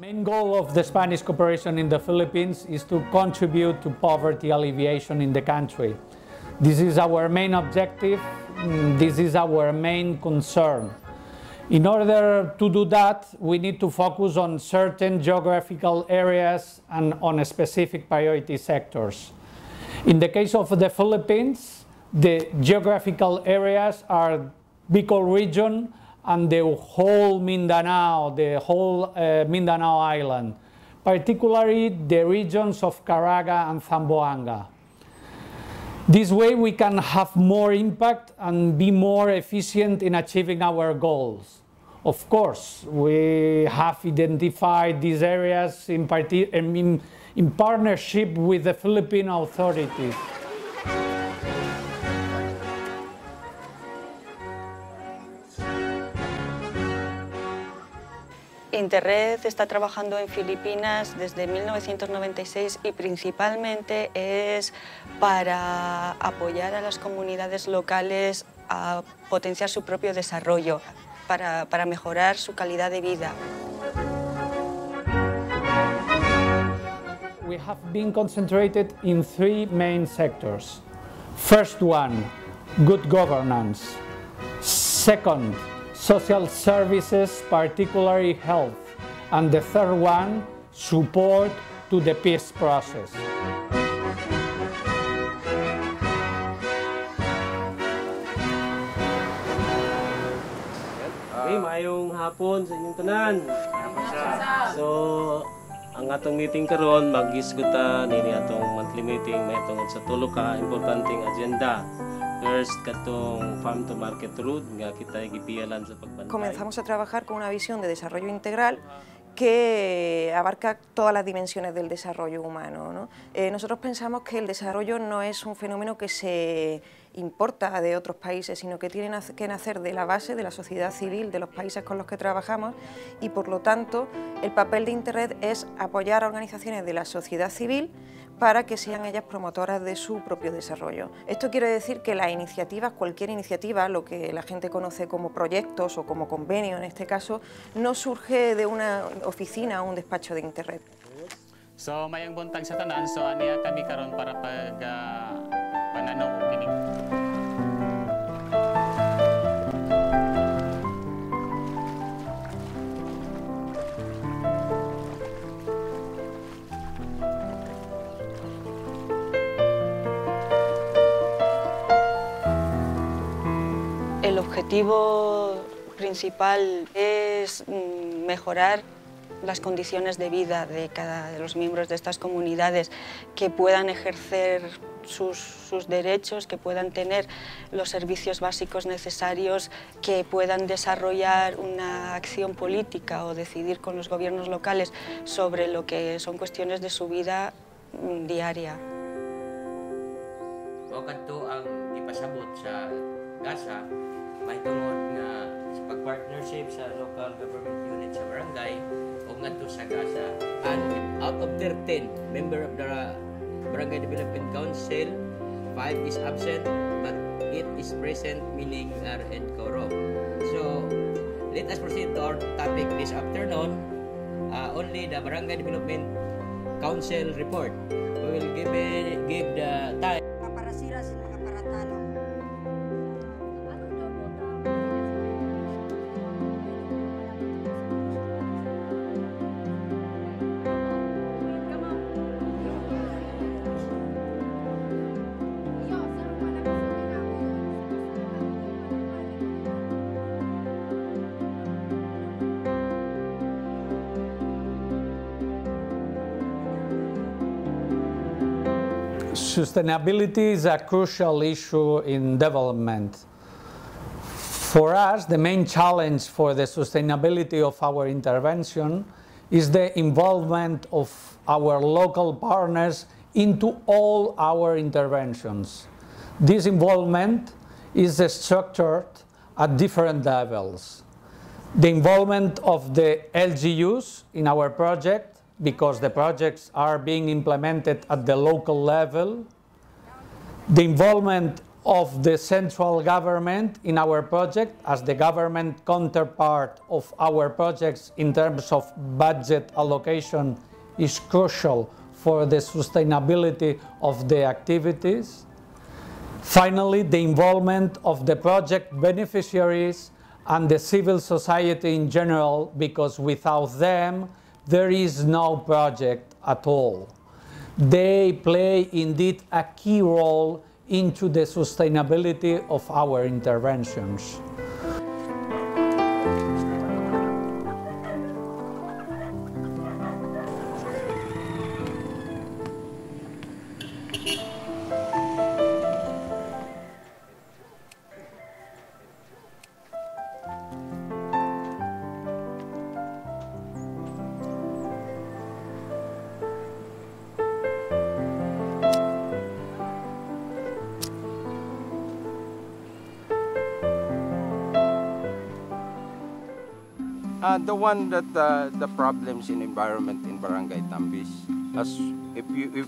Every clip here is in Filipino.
main goal of the Spanish cooperation in the Philippines is to contribute to poverty alleviation in the country. This is our main objective, this is our main concern. In order to do that, we need to focus on certain geographical areas and on specific priority sectors. In the case of the Philippines, the geographical areas are Bicol region and the whole Mindanao, Mindanao Island, particularly the regions of Caraga and Zamboanga. This way we can have more impact and be more efficient in achieving our goals. Of course, we have identified these areas in partnership with the Philippine authorities. InteRed está trabajando en Filipinas desde 1996 y principalmente es para apoyar a las comunidades locales a potenciar su propio desarrollo, para mejorar su calidad de vida. We have been concentrated in three main sectors. First one, good governance. Second, social services, particularly health. And the third one, support to the peace process. Okay, maayong hapon sa inyong tanan. So, ang atong meeting karon mag-isgutan ini atong monthly meeting may tungod sa tulo ka importanteng agenda. First, katong farm to market route nga kita gipialan sa pagbantay. Comenzamos a trabajar con una visión de desarrollo integral que abarca todas las dimensiones del desarrollo humano, ¿no? Nosotros pensamos que el desarrollo no es un fenómeno que se importa de otros países, sino que tiene que nacer de la base de la sociedad civil de los países con los que trabajamos y, por lo tanto, el papel de InteRed es apoyar a organizaciones de la sociedad civil para que sean ellas promotoras de su propio desarrollo. Esto quiere decir que las iniciativas, cualquier iniciativa, lo que la gente conoce como proyectos o como convenio en este caso, no surge de una oficina o un despacho de InteRed. So mayang buntag sa tanan, so aniya kami karon para pananaw kini. El objetivo principal es mejorar las condiciones de vida de cada de los miembros de estas comunidades, que puedan ejercer sus derechos, que puedan tener los servicios básicos necesarios, que puedan desarrollar una acción política o decidir con los gobiernos locales sobre lo que son cuestiones de su vida diaria. Kadto ang ipasabot sa gasa may tungod nga sa pag-partnership sa local government unit sa barangay o ngadto sa gasa. And out of 13 member of the Barangay Development Council, 5 is absent but 8 is present, meaning are in quorum. So let us proceed to our topic this afternoon. Only the Barangay Development Council report. We will give the time. Sustainability is a crucial issue in development. For us, the main challenge for the sustainability of our intervention is the involvement of our local partners into all our interventions. This involvement is structured at different levels. The involvement of the LGUs in our project, because the projects are being implemented at the local level, the involvement of the central government in our project, as the government counterpart of our projects in terms of budget allocation, is crucial for the sustainability of the activities. Finally, the involvement of the project beneficiaries and the civil society in general, because without them, there is no project at all. They play indeed a key role into the sustainability of our interventions. The one that the problems in environment in Barangay Tambis, as if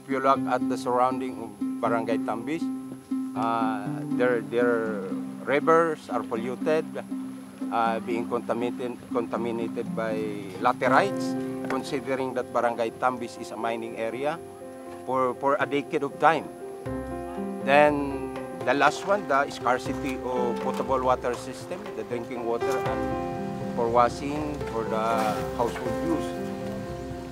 you look at the surrounding of Barangay Tambis, their rivers are polluted, being contaminated by laterites, considering that Barangay Tambis is a mining area for a decade of time. Then the last one, the scarcity of potable water system, the drinking water and for washing, for the household use.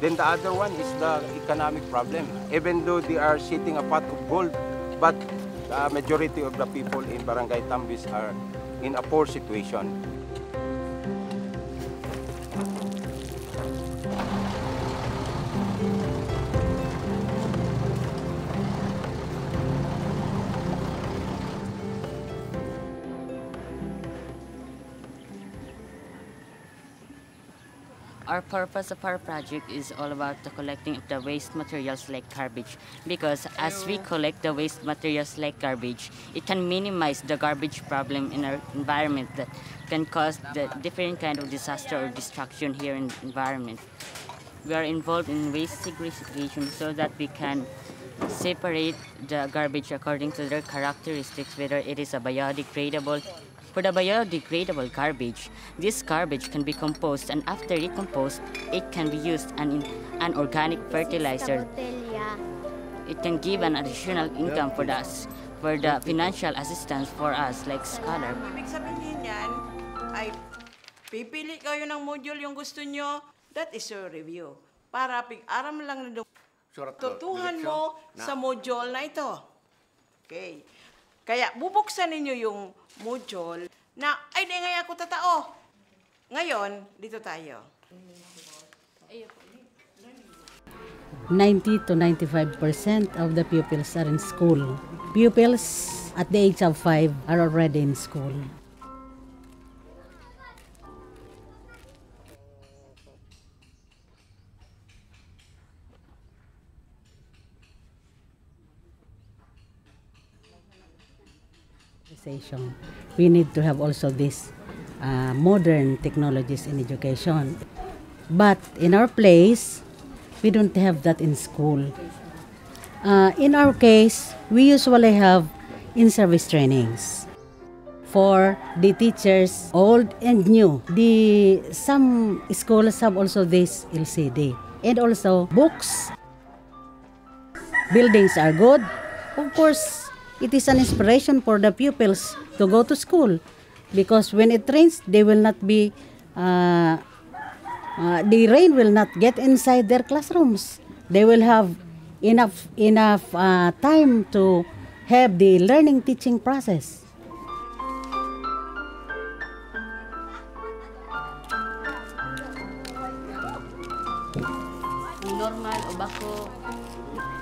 Then the other one is the economic problem. Even though they are sitting a pot of gold, but the majority of the people in Barangay Tambis are in a poor situation. Our purpose of our project is all about the collecting of the waste materials like garbage, because as we collect the waste materials like garbage, it can minimize the garbage problem in our environment that can cause the different kind of disaster or destruction here in the environment. We are involved in waste segregation so that we can separate the garbage according to their characteristics, whether it is a biodegradable. For the biodegradable garbage, this garbage can be composed, and after decomposed, it can be used in an organic fertilizer. It can give an additional income for us, for the financial assistance for us like scholar. Ibig sabihin yan ay pipili kayo ng module yung gusto nyo, that is your review. Para pig-aram lang na tutuhan mo sa module na ito. Okay. Kaya bubuksan ninyo yung module na, ay, di nga ako tatao. Ngayon, dito tayo. 90 to 95% of the pupils are in school. Pupils at the age of 5 are already in school. We need to have also this modern technologies in education. But in our place, we don't have that in school. In our case, we usually have in-service trainings for the teachers, old and new. Some schools have also this LCD. And also books. Buildings are good. Of course, it is an inspiration for the pupils to go to school, because when it rains, they will not be, the rain will not get inside their classrooms. They will have enough time to have the learning teaching process. Normal o bako,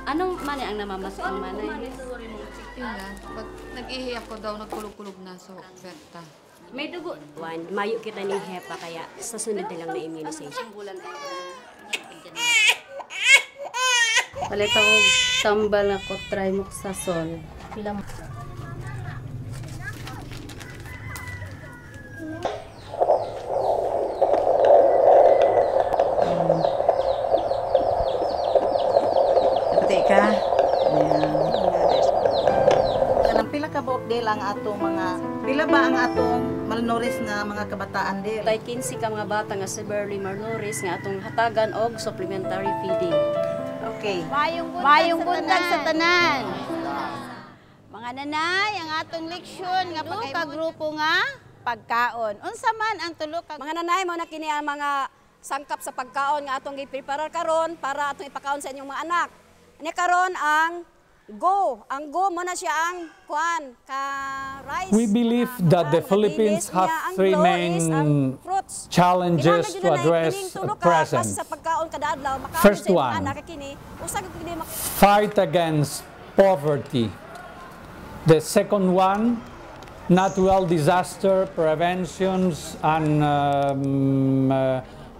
anong mani ang namamas ang manay? Yun nga, pag nag-ihi ako daw, nagkulog-kulog na, so berta. May dugo. Mayo kita ng hepa, kaya sa sunod na lang na immunization. Palit ako tambal na try mo sa sol. Pila mo. Teka. Ayan. kabuok dil ang atong mga pila ba ang atong malnourished nga mga kabataan dil? Tay 15 ka mga bata nga severely malnourished nga atong hatagan og supplementary feeding. Okay. Mayong buntag sa tanan. Mga nanay, ang atong leksyon nga pagka-grupo nga pagkaon. Unsa man ang tulo ka mga nanay mo na kini ang mga sangkap sa pagkaon nga atong gipreparar karon para atong ipakaon sa inyong mga anak. Ani karon ang go. Ang go mo na siya ang kuan ka rice. We believe that the Philippines have three main challenges to address at present. First one, fight against poverty. The second one, natural disaster preventions and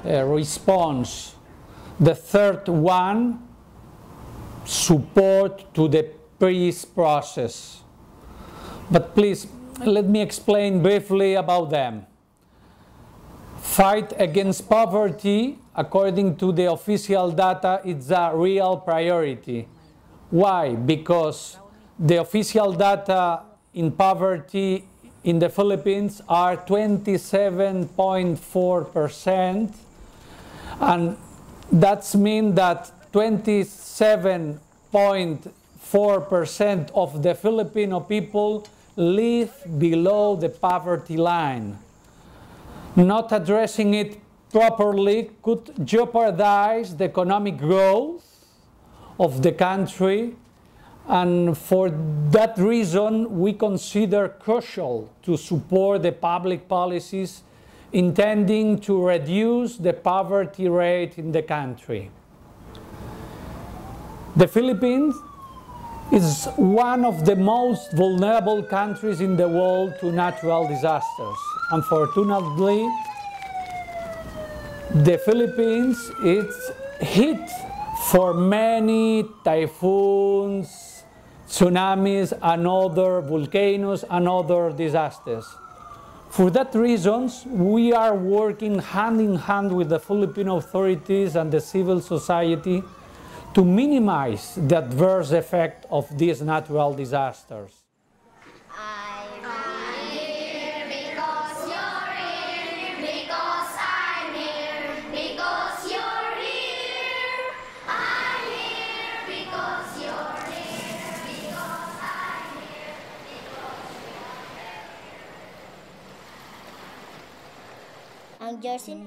response. The third one, support to the peace process. But please, let me explain briefly about them. Fight against poverty, according to the official data, it's a real priority. Why? Because the official data in poverty in the Philippines are 27.4%, and that means that 27.4% of the Filipino people live below the poverty line. Not addressing it properly could jeopardize the economic growth of the country, and for that reason we consider crucial to support the public policies intending to reduce the poverty rate in the country. The Philippines is one of the most vulnerable countries in the world to natural disasters. Unfortunately, the Philippines is hit for many typhoons, tsunamis, and other volcanoes and other disasters. For that reasons, we are working hand in hand with the Filipino authorities and the civil society to minimize the adverse effect of these natural disasters.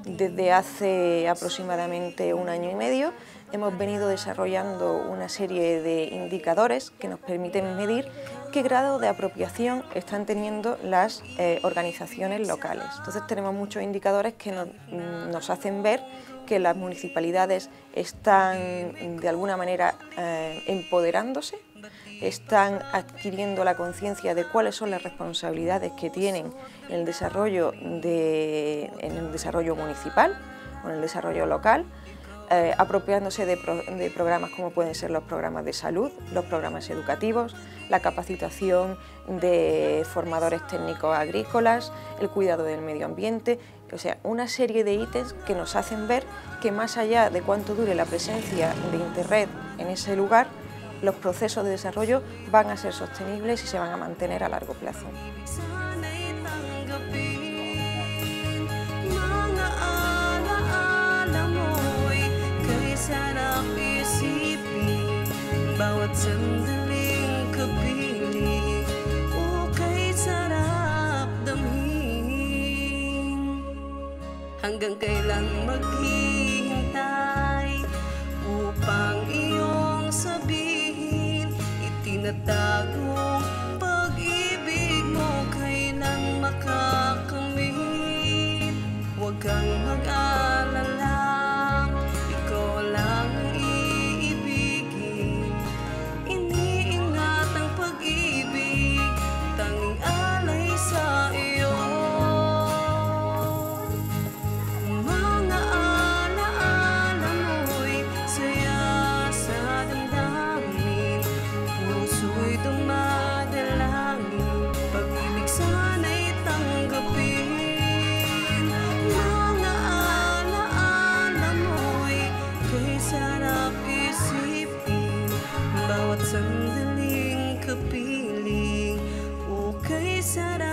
Desde hace aproximadamente un año y medio hemos venido desarrollando una serie de indicadores que nos permiten medir qué grado de apropiación están teniendo las organizaciones locales. Entonces tenemos muchos indicadores que nos hacen ver que las municipalidades están de alguna manera empoderándose, están adquiriendo la conciencia de cuáles son las responsabilidades que tienen en el desarrollo municipal o en el desarrollo local, apropiándose de programas como pueden ser los programas de salud, los programas educativos, la capacitación de formadores técnicos agrícolas, el cuidado del medio ambiente, o sea, una serie de ítems que nos hacen ver que más allá de cuánto dure la presencia de InteRed en ese lugar, los procesos de desarrollo van a ser sostenibles y se van a mantener a largo plazo. Hanggang kailan maghihintay upang iyong sabihin itinatagong pag-ibig mo kailan makakamit. Huwag kang mag-alala, ikaw lang ang iibigin. Iniingat ang pag-ibig, tanging alay sa iyo. Sandaling kapiling sarap